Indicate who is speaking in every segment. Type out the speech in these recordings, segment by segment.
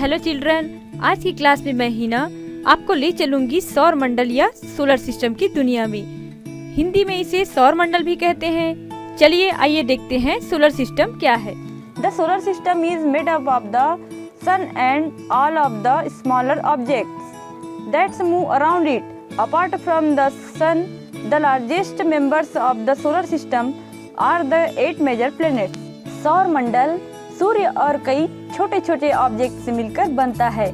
Speaker 1: Hello children, आज की class में मैं हिना आपको ले चलूंगी सौर मंडल या सोलर सिस्टम की दुनिया में। हिंदी में इसे सौर मंडल भी कहते हैं। चलिए आइए देखते हैं सोलर सिस्टम क्या है।
Speaker 2: The solar system is made up of the sun and all of the smaller objects that's move around it. Apart from the sun, the largest members of the solar system are the 8 major planets. सौर मंडल सूर्य और कई छोटे छोटे object से मिलकर बनता है।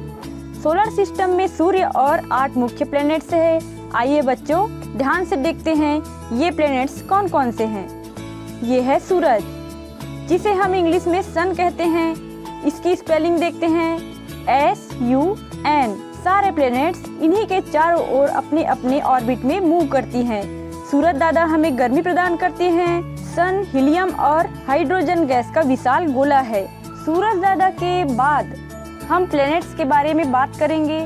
Speaker 2: सोलर सिस्टम में सूर्य और 8 मुख्य प्लैनेट्स है। आइए बच्चों ध्यान से देखते हैं ये प्लैनेट्स कौन कौन से हैं। ये है सूरज, जिसे हम इंग्लिश में सन कहते हैं। इसकी स्पेलिंग देखते हैं SUN। सारे प्लैनेट्स इन्हीं के चारों ओर अपने अपने ऑर्बिट में मूव करती हैं। सूरज दादा हमें गर्मी प्रदान करते हैं। सन हीलियम और हाइड्रोजन गैस का विशाल गोला है। सूरज दादा के बाद हम प्लैनेट्स के बारे में बात करेंगे।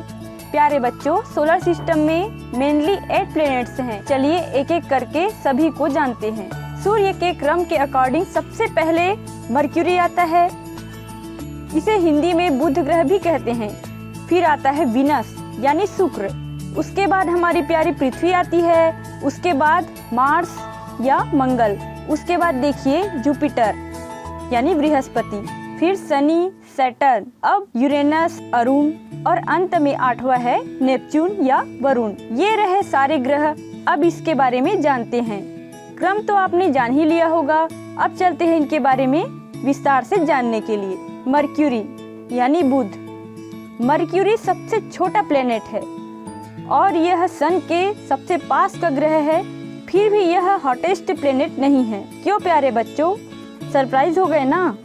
Speaker 2: प्यारे बच्चों, सोलर सिस्टम में मेनली 8 प्लैनेट्स हैं। चलिए एक एक करके सभी को जानते हैं। सूर्य के क्रम के अकॉर्डिंग सबसे पहले मर्क्यूरी आता है। इसे हिंदी में बुध ग्रह भी कहते हैं। फिर आता है वीनस यानी शुक्र। उसके बाद हमारी प्यारी पृथ्वी आती है। उसके बाद मार्स या मंगल। उसके बाद देखिए जुपिटर यानी बृहस्पति, फिर शनि, सैटर्न, अब यूरेनस, अरुण और अंत में 8वां है नेपच्यून या वरुण। ये रहे सारे ग्रह। अब इसके बारे में जानते हैं। क्रम तो आपने जान ही लिया होगा। अब चलते हैं इनके बारे में विस्तार से जानने के लिए। मर्क्यूरी यानी बुध। मर्क्यूरी सबसे छोटा प्लेनेट है और यह सन के सबसे पास का ग्रह है। फिर भी यह हॉटेस्ट प्लेनेट नहीं है। क्यों प्यारे बच्चों, सरप्राइज हो गए ना?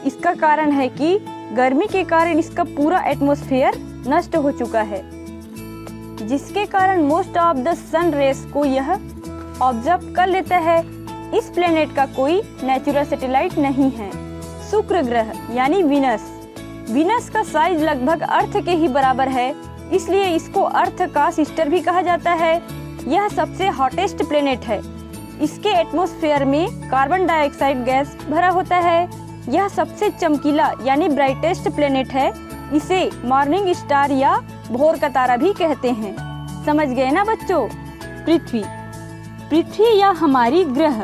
Speaker 2: इसका कारण है कि गर्मी के कारण इसका पूरा एटमॉस्फेयर नष्ट हो चुका है, जिसके कारण most of the sun rays को यह ऑब्जर्व कर लेता है। इस प्लेनेट का कोई नेचुरल सैटेलाइट नहीं है। शुक्र ग्रह यानी वीनस। वीनस का साइज लगभग अर्थ के ही बराबर है, इसलिए इसको अर्थ का सिस्टर भी कहा जाता है। यह सबसे हॉटेस्ट प्लेनेट है। इसके एटमॉस्फेयर में कार्बन डाइऑक्साइड गैस भरा होता है। यह सबसे चमकीला यानी ब्राइटेस्ट प्लेनेट है। इसे मॉर्निंग स्टार या भोर का तारा भी कहते हैं। समझ गए ना बच्चों? पृथ्वी या हमारी ग्रह।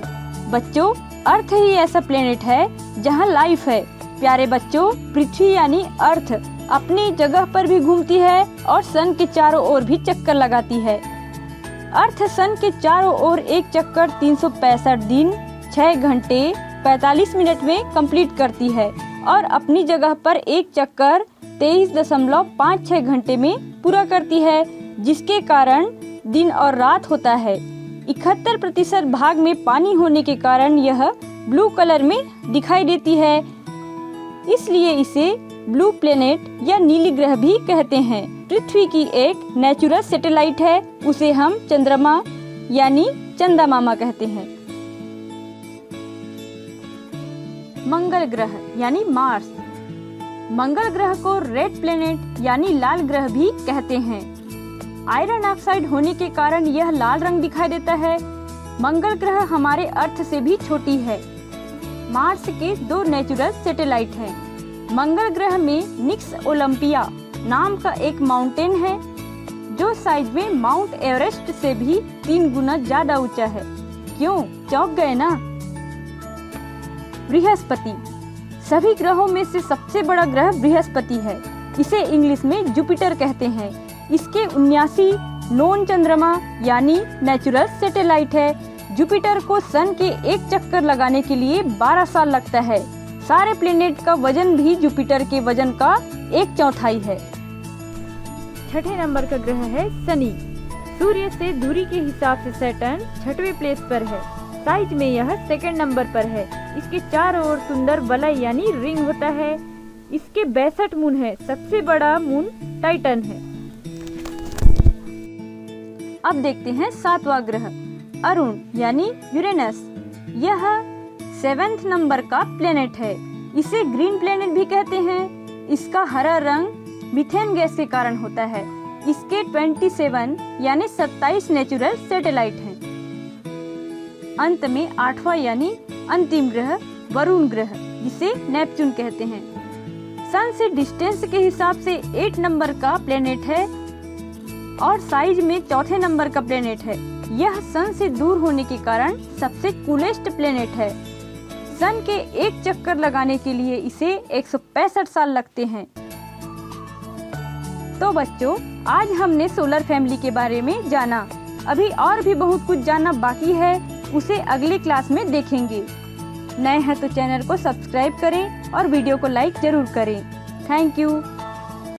Speaker 2: बच्चों, अर्थ ही ऐसा प्लेनेट है जहां लाइफ है। प्यारे बच्चों, पृथ्वी यानी अर्थ अपनी जगह पर भी घूमती है और सन के चारों ओर भी चक्कर लगाती है। अर्थ सन के चारों ओर एक चक्कर 365 दिन 6 घंटे 45 मिनट में कंप्लीट करती है और अपनी जगह पर एक चक्कर 23.56 घंटे में पूरा करती है, जिसके कारण दिन और रात होता है। 71% भाग में पानी होने के कारण यह ब्लू कलर में दिखाई देती है, इसलिए इसे ब्लू प्लेनेट या नीली ग्रह भी कहते हैं। पृथ्वी की एक नेचुरल सैटेलाइट है, उसे हम चंद्रमा यानी चंदा मामा कहते हैं। मंगल ग्रह यानी मार्स। मंगल ग्रह को रेड प्लेनेट यानी लाल ग्रह भी कहते हैं। आयरन ऑक्साइड होने के कारण यह लाल रंग दिखाई देता है। मंगल ग्रह हमारे अर्थ से भी छोटी है। मार्स के 2 नेचुरल सैटेलाइट हैं। मंगल ग्रह में निक्स ओलंपिया नाम का एक माउंटेन है, जो साइज में माउंट एवरेस्ट से भी 3 गुना ज्यादा ऊंचा है। क्यों, चौंक गए ना? बृहस्पति। सभी ग्रहों में से सबसे बड़ा ग्रह बृहस्पति है। इसे इंग्लिश में जुपिटर कहते हैं। इसके 79 नॉन चंद्रमा यानी नेचुरल सैटेलाइट है। जुपिटर को सन के एक चक्कर लगाने के लिए 12 साल लगता है। सारे प्लेनेट का वजन भी जुपिटर के वजन का 1/4 है।
Speaker 1: छठे नंबर का ग्रह है शनि। सूर्य से दूरी के हिसाब से सैटर्न 6वें प्लेस पर है। साइज में यह 2nd नंबर पर है। इसके चारों ओर सुंदर वलय यानी रिंग होता है। इसके 62 मून है। सबसे बड़ा मून टाइटन है। अब देखते हैं 7वां ग्रह अरुण यानी यूरेनस। यह 7th नंबर का प्लेनेट है। इसे ग्रीन प्लेनेट भी कहते हैं। इसका हरा रंग मीथेन गैस के कारण होता है। इसके 27 यानी 27 नेचुरल सैटेलाइट हैं।
Speaker 2: अंत में 8वां यानी अंतिम ग्रह वरुण ग्रह, जिसे नेपच्यून कहते हैं। सन से डिस्टेंस के हिसाब से 8 नंबर का प्लेनेट है और साइज में चौथे नंबर का प्लेनेट है। यह सन से दूर होने के कारण सबसे कूलेस्ट प्लेनेट है। सन के एक चक्कर लगाने के लिए इसे 165 साल लगते हैं। तो बच्चों, आज हमने सोलर फैमिली के बारे में जाना। अभी और भी बहुत कुछ जानना बाकी है, उसे अगली क्लास में देखेंगे। नए हैं तो चैनल को सब्सक्राइब करें और वीडियो को लाइक जरूर करें। Thank you.